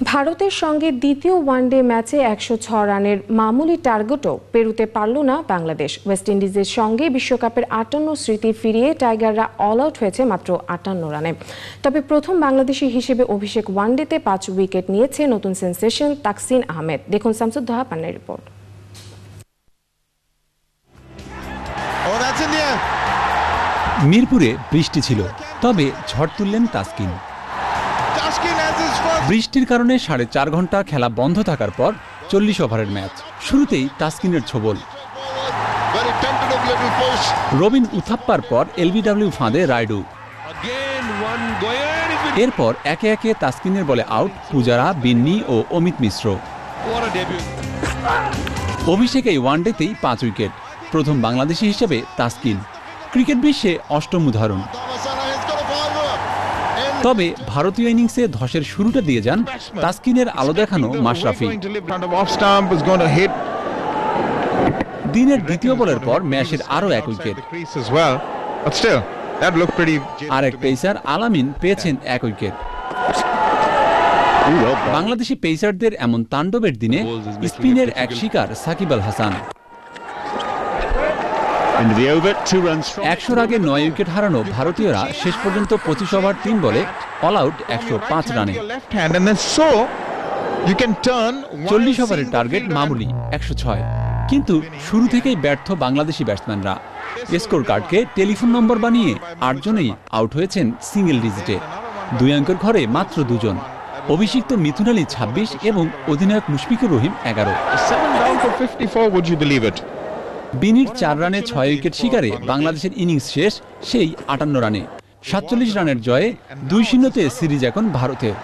ভারতের সঙ্গে দ্বিতীয় ওয়ানডে ম্যাচে ১০৬ রানের মামুলি টার্গেটও পেরুতে পারল না বাংলাদেশ। ওয়েস্ট ইন্ডিজের সঙ্গে বিশ্বকাপের ৫৮ স্মৃতি ফিরিয়ে টাইগাররা অল আউট হয়েছে মাত্র ৫৮ রানে। তবে প্রথম বাংলাদেশি হিসেবে অভিষেক ওয়ানডেতে ৫ উইকেট নিয়েছে নতুন সেন্সেশন তাসকিন আহমেদ। দেখুন শামসুদ্দোহা পান্নার রিপোর্ট। মিরপুরে বৃষ্টি ছিল, তবে ঝড় তুললেন তাসকিন। বৃষ্টির কারণে ৪.৫ ঘন্টা খেলা বন্ধ থাকার পর ৪০ ওভারের ম্যাচ। শুরুতেই তাসকিনের ছোবল, রবিন উথাপ্পার পর এলবিডব্লিউ ফাঁদে রায়ডু। এরপর একে একে তাসকিনের বলে আউট পূজারা, বিন্নি ও অমিত মিশ্র। অভিষেক এই ওয়ানডেতেই ৫ উইকেট। প্রথম বাংলাদেশি হিসেবে তাসকিন ক্রিকেট বিশ্বে অষ্টম উদাহরণ। তবে ভারতীয় ইনিংসে ধসের শুরুটা দিয়ে যান তাসকিনের আলো দেখানো মাশরাফি। দিনের দ্বিতীয় বলের পর ম্যাচের আরও ১ উইকেট। আরেক পেসার আলামিন পেয়েছেন ১ উইকেট। বাংলাদেশি পেসারদের এমন তাণ্ডবের দিনে স্পিনের এক শিকার সাকিব আল হাসান। ১০০ রাগে ৯ উইকেট হারানো ভারতীয়রা শেষ পর্যন্ত ২৫ ওভার ৩ বলে অল আউট ১০৫ রানে। ৪০ ওভারের টার্গেট মামুলি ১০৬। কিন্তু শুরু থেকেই ব্যর্থ বাংলাদেশি ব্যাটসম্যানরা। স্কোর কার্ডকে টেলিফোন নম্বর বানিয়ে ৮ জনেই আউট হয়েছেন সিঙ্গেল ডিজিটে। ২ অঙ্কের ঘরে মাত্র ২ জন। অভিষিক্ত মিথুন আলী ২৬ এবং অধিনায়ক মুশফিকুর রহিম ১১। বিনির ৪ রানে ৬ উইকেট শিকারে বাংলাদেশের ইনিংস শেষ সেই ৫৮ রানে। ৪৭ রানের জয়ে ২-০-তে সিরিজ এখন ভারতের।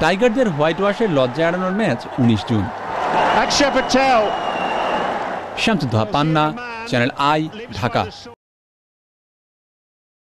টাইগারদের হোয়াইট ওয়াশের লজ্জা এড়ানোর match ১৯ June. Shamsuddoha Panna, channel I, Dhaka.